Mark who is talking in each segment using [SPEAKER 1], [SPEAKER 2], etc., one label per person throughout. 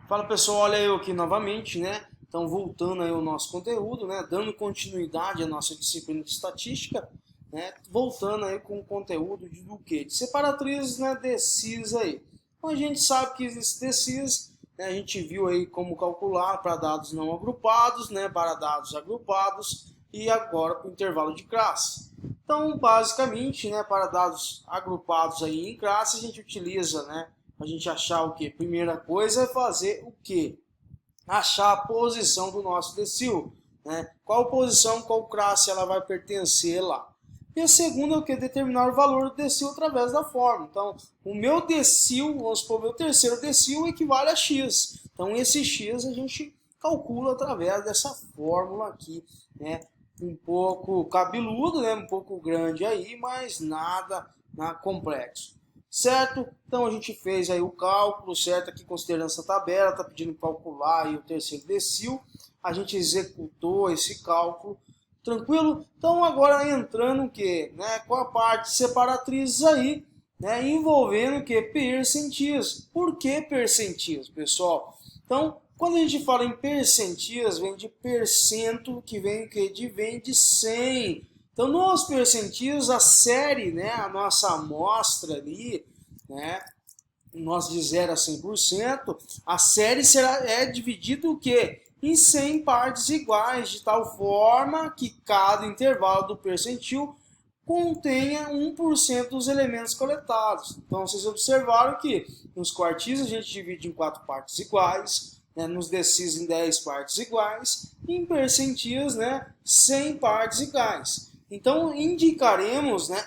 [SPEAKER 1] Fala pessoal, olha eu aqui novamente, né? Então voltando aí ao nosso conteúdo, né? Dando continuidade à nossa disciplina de estatística, né? Voltando aí com o conteúdo do quê? De separatrizes, né? Decis aí. Então a gente sabe que existem decis, né? A gente viu aí como calcular para dados não agrupados, né? Para dados agrupados e agora para o intervalo de classe. Então basicamente, né? Para dados agrupados aí em classe a gente utiliza, né? A gente achar o que? Primeira coisa é fazer o que? Achar a posição do nosso decil, né? Qual posição, qual classe ela vai pertencer lá. E a segunda é o que? Determinar o valor do decil através da fórmula. Então, o meu decil, vamos supor, o meu terceiro decil equivale a x. Então, esse x a gente calcula através dessa fórmula aqui, né? Um pouco cabeludo, né? Um pouco grande aí, mas nada complexo. Certo? Então a gente fez aí o cálculo, certo? Aqui considerando essa tabela, está pedindo calcular aí o terceiro decil. A gente executou esse cálculo, tranquilo? Então agora entrando o que, né? Com a parte de separatrizes aí, né? Envolvendo o que? Percentis. Por que percentis, pessoal? Então, quando a gente fala em percentis, vem de percento, que vem o que? Vem de 100. Então, nos percentis, a série, né, a nossa amostra ali, né, nós de 0 a 100%, a série é dividida o quê? Em 100 partes iguais, de tal forma que cada intervalo do percentil contenha 1% dos elementos coletados. Então, vocês observaram que nos quartis a gente divide em 4 partes iguais, né, nos decis em 10 partes iguais, e em percentis, né, 100 partes iguais. Então, indicaremos, né,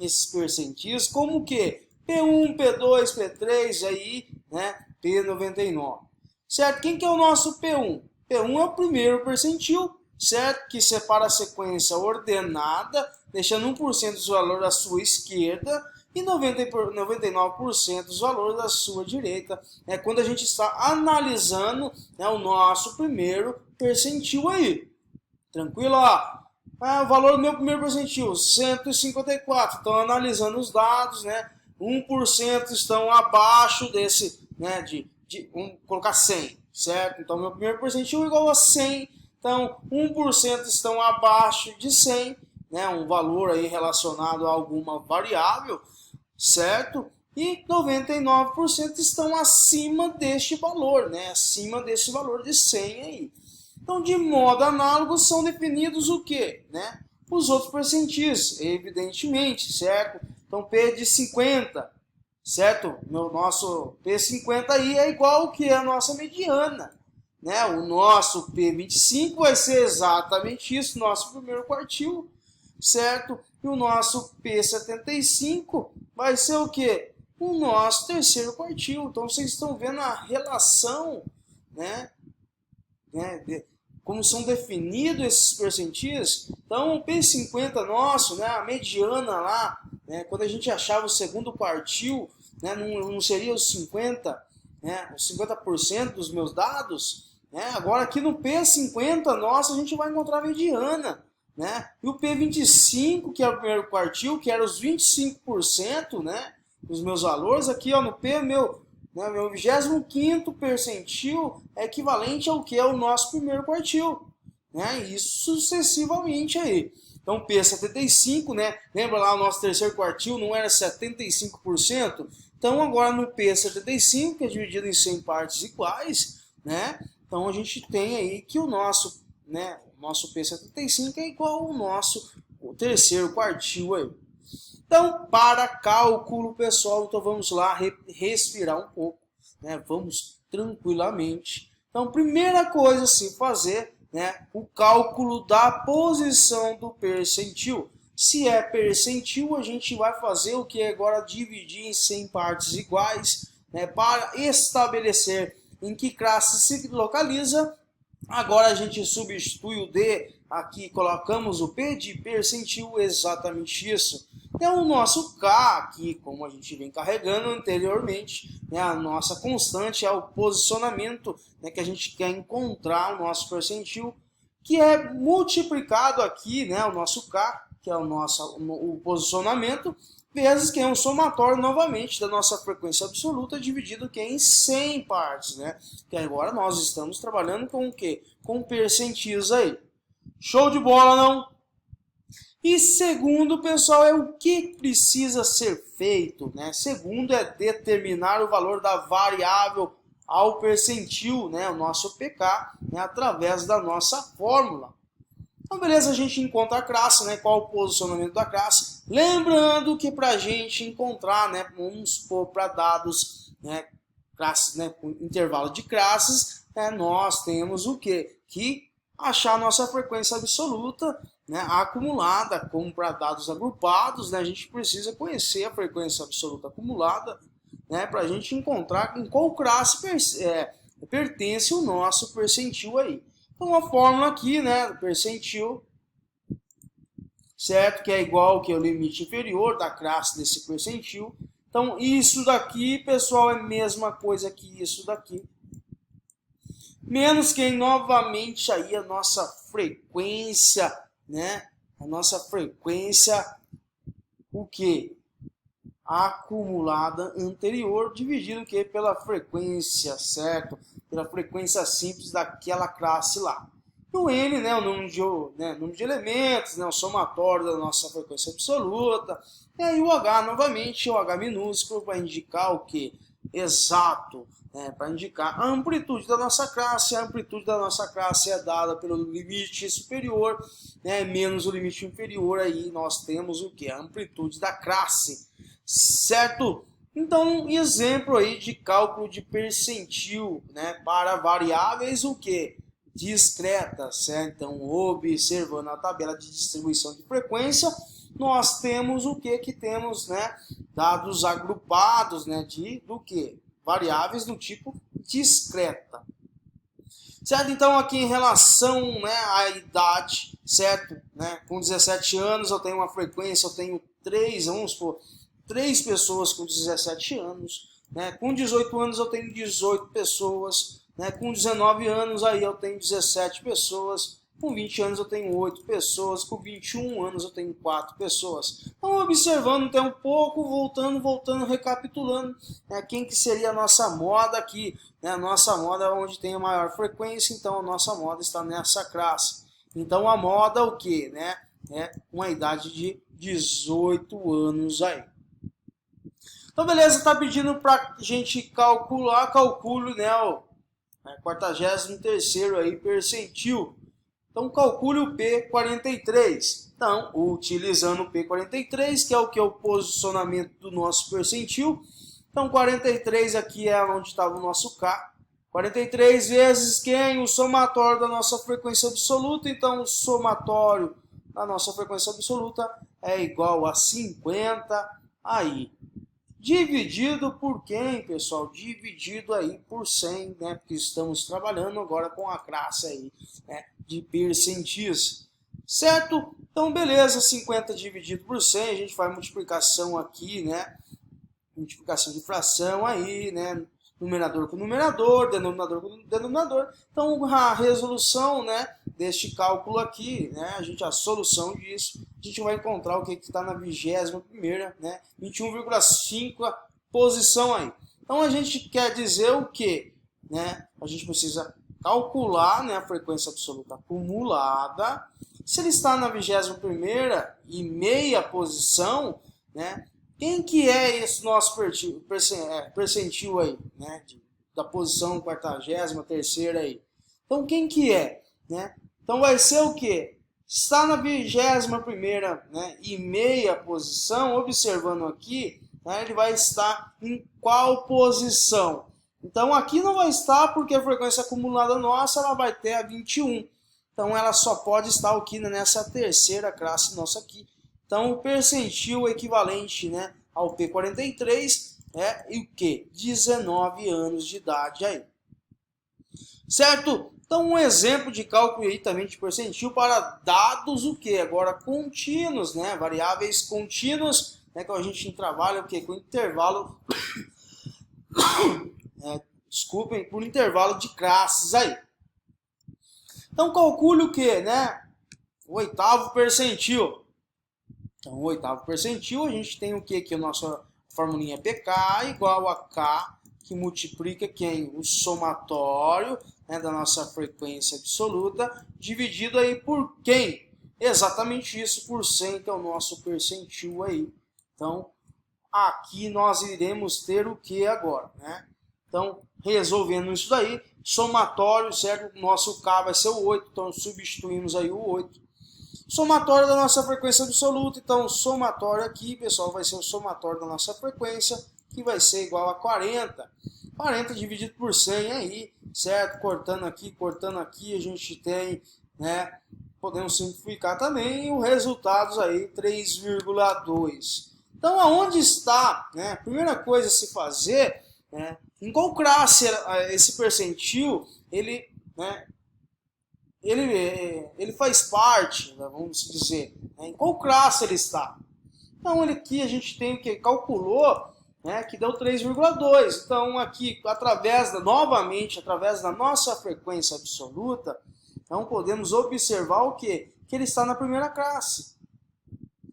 [SPEAKER 1] esses percentis como que P1, P2, P3, aí, né, P99. Certo? Quem que é o nosso P1? P1 é o primeiro percentil, certo? Que separa a sequência ordenada, deixando 1% dos valores à sua esquerda e 99% dos valores à sua direita. É quando a gente está analisando, né, o nosso primeiro percentil aí. Tranquilo? Ó. O valor do meu primeiro percentil, 154. Então, analisando os dados, né? 1% estão abaixo desse, né? Vamos colocar 100, certo? Então, meu primeiro percentil é igual a 100. Então, 1% estão abaixo de 100, né? Um valor aí relacionado a alguma variável, certo? E 99% estão acima deste valor, né? Acima desse valor de 100 aí. Então, de modo análogo, são definidos o quê? Né? Os outros percentis, evidentemente, certo? Então, P de 50, certo? Nosso P50 aí é igual ao que é a nossa mediana. Né? O nosso P25 vai ser exatamente isso, nosso primeiro quartil, certo? E o nosso P75 vai ser o quê? O nosso terceiro quartil. Então, vocês estão vendo a relação, né? Como são definidos esses percentis. Então, o P50 nosso, né, a mediana lá, né, quando a gente achava o segundo quartil, né, não seria os 50%, né, os 50% dos meus dados. Né? Agora, aqui no P50 nosso, a gente vai encontrar a mediana. Né? E o P25, que é o primeiro quartil, que era os 25%, né, dos menos valores, aqui ó, no P, meu 25º percentil é equivalente ao que é o nosso primeiro quartil, né? E sucessivamente aí. Então, P75, né? Lembra lá o nosso terceiro quartil não era 75%? Então, agora no P75, que é dividido em 100 partes iguais, né? Então, a gente tem aí que o nosso, né, o nosso P75 é igual ao nosso terceiro quartil aí. Então, para cálculo, pessoal, então vamos lá respirar um pouco, né? Vamos tranquilamente. Então, primeira coisa a se fazer, né? O cálculo da posição do percentil. Se é percentil, a gente vai fazer o que agora dividir em 100 partes iguais, né? Para estabelecer em que classe se localiza. Agora a gente substitui o D, aqui colocamos o P de percentil, exatamente isso. É o nosso K aqui, como a gente vem carregando anteriormente, né, a nossa constante é o posicionamento, né, que a gente quer encontrar o nosso percentil, que é multiplicado aqui, né, o nosso K, que é o posicionamento, vezes que é um somatório novamente da nossa frequência absoluta dividido que em 100 partes, né? Que agora nós estamos trabalhando com o quê? Com percentis aí. Show de bola, não? E segundo, pessoal, é o que precisa ser feito, né? Segundo é determinar o valor da variável ao percentil, né? O nosso PK, né? Através da nossa fórmula. Então, beleza, a gente encontra a classe, né? Qual o posicionamento da classe. Lembrando que para a gente encontrar, né? Vamos supor para dados, né? Classes, né? Com intervalo de classes, né? Nós temos o quê? Que achar a nossa frequência absoluta, né? Acumulada, como para dados agrupados, né? A gente precisa conhecer a frequência absoluta acumulada, né? Para a gente encontrar em qual classe pertence o nosso percentil aí. Então, a fórmula aqui, né, percentil, certo? Que é igual que o limite inferior da classe desse percentil. Então, isso daqui, pessoal, é a mesma coisa que isso daqui. Menos que, novamente, aí a nossa frequência, né? A nossa frequência, o quê? Acumulada anterior, dividido o quê? Pela frequência, certo? Pela frequência simples daquela classe lá. O N, né, o número de elementos, né, o somatório da nossa frequência absoluta. E aí o H, novamente, o H minúsculo para indicar o que? Exato, né, para indicar a amplitude da nossa classe. A amplitude da nossa classe é dada pelo limite superior, né, menos o limite inferior, aí nós temos o que? A amplitude da classe, certo? Então, exemplo aí de cálculo de percentil, né, para variáveis o que? Discretas, certo? Então, observando a tabela de distribuição de frequência, nós temos o que? Que temos, né, dados agrupados, né, do que? Variáveis do tipo discreta. Certo? Então, aqui em relação, né, à idade, certo? Né, com 17 anos eu tenho uma frequência, eu tenho 3, vamos supor, 3 pessoas com 17 anos, né? Com 18 anos eu tenho 18 pessoas, né? Com 19 anos aí eu tenho 17 pessoas, com 20 anos eu tenho 8 pessoas, com 21 anos eu tenho 4 pessoas. Então, observando até um pouco, voltando, recapitulando, né? Quem que seria a nossa moda aqui, né? A nossa moda é onde tem a maior frequência, então a nossa moda está nessa classe. Então, a moda o que, né? É uma idade de 18 anos aí. Então, beleza, está pedindo para a gente calcule, né, o 43º aí, percentil. Então, calcule o P43. Então, utilizando o P43, que é o que é o posicionamento do nosso percentil. Então, 43 aqui é onde estava o nosso K. 43 vezes quem? O somatório da nossa frequência absoluta. Então, o somatório da nossa frequência absoluta é igual a 50 aí. Dividido por quem, pessoal? Dividido aí por 100, né? Porque estamos trabalhando agora com a classe aí, né, de percentis. Certo? Então, beleza, 50 dividido por 100, a gente faz multiplicação aqui, né? Multiplicação de fração aí, né? Numerador com numerador, denominador com denominador. Então, a resolução, né, deste cálculo aqui, né, a solução disso, a gente vai encontrar o que está na 21ª, né, 21,5 posição aí. Então, a gente quer dizer o quê? Né? A gente precisa calcular, né, a frequência absoluta acumulada. Se ele está na 21ª e meia posição, né, quem que é esse nosso percentil aí, né? Da posição 43ª aí. Então, quem que é? Né? Então, vai ser o quê? Está na 21ª, né, e meia posição, observando aqui, né, ele vai estar em qual posição? Então, aqui não vai estar porque a frequência acumulada nossa ela vai ter a 21. Então, ela só pode estar aqui nessa terceira classe nossa aqui. Então, o percentil equivalente, né, ao P43 é o que? 19 anos de idade aí. Certo? Então, um exemplo de cálculo aí também de percentil para dados o que? Agora, contínuos, né? Variáveis contínuas, né, que a gente trabalha o que? Com intervalo... desculpem, por intervalo de classes aí. Então, calcule o que, né? O 8º percentil. Então, o oitavo percentil, a gente tem o que? Que a nossa formulinha PK igual a K, que multiplica quem? O somatório, né, da nossa frequência absoluta, dividido aí por quem? Exatamente isso, por 100, que é o nosso percentil aí. Então, aqui nós iremos ter o que agora, né? Então, resolvendo isso daí, somatório, certo? O nosso K vai ser o 8, então substituímos aí o 8. Somatório da nossa frequência absoluta, então somatório aqui, pessoal, vai ser o somatório da nossa frequência, que vai ser igual a 40. 40 dividido por 100 aí, certo? Cortando aqui, a gente tem, né? Podemos simplificar também, o resultado aí, 3,2. Então, aonde está, né? Primeira coisa a se fazer, né? Em qual classe esse percentil, ele, né? Ele faz parte, né, vamos dizer, né, em qual classe ele está. Então, aqui a gente tem que calculou, né, que deu 3,2. Então, aqui, novamente, através da nossa frequência absoluta, então podemos observar o quê? Que ele está na primeira classe.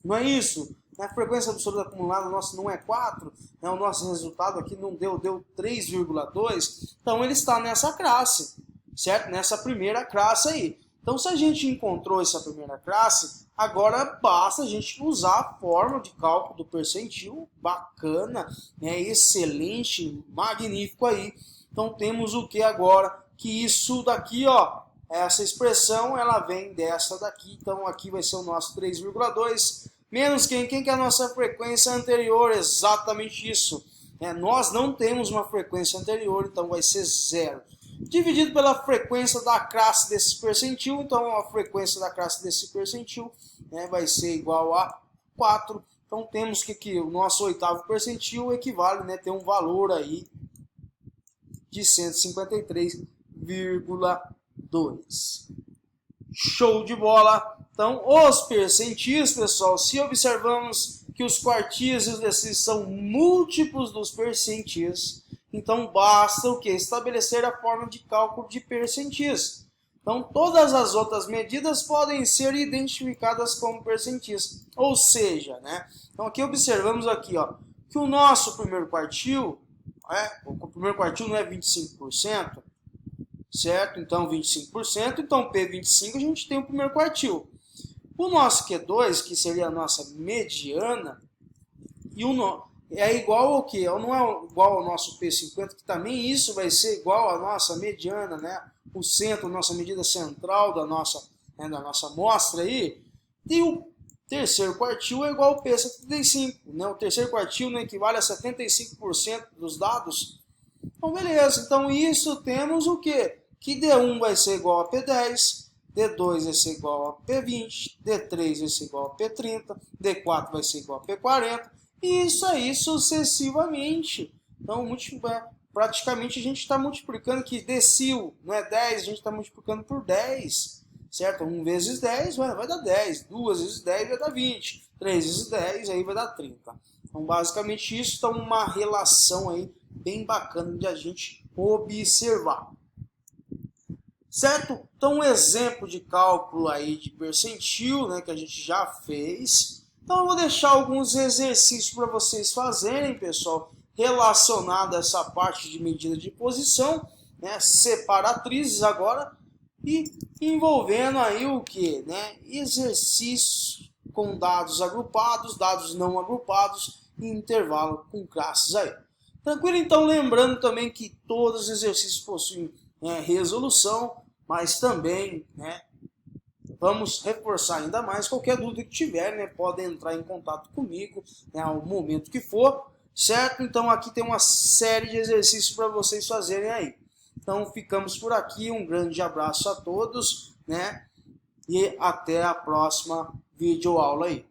[SPEAKER 1] Não é isso? A frequência absoluta acumulada nossa não é 4, né, o nosso resultado aqui não deu 3,2. Então, ele está nessa classe. Certo? Nessa primeira classe aí. Então, se a gente encontrou essa primeira classe, agora basta a gente usar a fórmula de cálculo do percentil, bacana, né? Excelente, magnífico aí. Então, temos o que agora? Que isso daqui, ó, essa expressão, ela vem dessa daqui. Então, aqui vai ser o nosso 3,2, menos quem que é a nossa frequência anterior, exatamente isso. Nós não temos uma frequência anterior, então vai ser 0. Dividido pela frequência da classe desse percentil, então a frequência da classe desse percentil, né, vai ser igual a 4. Então temos que o nosso oitavo percentil equivale, né, ter um valor aí de 153,2. Show de bola! Então os percentis, pessoal, se observamos que os quartis e os decis são múltiplos dos percentis, então basta o que? Estabelecer a forma de cálculo de percentis. Então todas as outras medidas podem ser identificadas como percentis. Ou seja, né? Então aqui observamos aqui, ó, que o nosso primeiro quartil, o primeiro quartil não é 25%, certo? Então 25%, então P25 a gente tem o primeiro quartil. O nosso Q2, que seria a nossa mediana, e é igual ao que? Não é igual ao nosso P50, que também isso vai ser igual à nossa mediana, né? O centro, nossa medida central da nossa amostra aí. E o terceiro quartil é igual ao P75, né? O terceiro quartil não equivale a 75% dos dados. Então, beleza. Então, isso temos o quê? Que D1 vai ser igual a P10, D2 vai ser igual a P20, D3 vai ser igual a P30, D4 vai ser igual a P40, e isso aí sucessivamente. Então, praticamente a gente está multiplicando aqui, decil, não é 10, a gente está multiplicando por 10, certo? 1 vezes 10 vai dar 10, 2 vezes 10 vai dar 20, 3 vezes 10 aí vai dar 30. Então, basicamente isso está uma relação aí bem bacana de a gente observar. Certo? Então, um exemplo de cálculo aí de percentil, né, que a gente já fez. Então, eu vou deixar alguns exercícios para vocês fazerem, pessoal, relacionado a essa parte de medida de posição, né, separatrizes agora, e envolvendo aí o que? Né, exercícios com dados agrupados, dados não agrupados, e intervalo com classes aí. Tranquilo? Então, lembrando também que todos os exercícios possuem resolução, mas também, né, vamos reforçar ainda mais. Qualquer dúvida que tiver, né, pode entrar em contato comigo, né, ao momento que for, certo? Então aqui tem uma série de exercícios para vocês fazerem aí. Então ficamos por aqui, um grande abraço a todos, né, e até a próxima videoaula aí.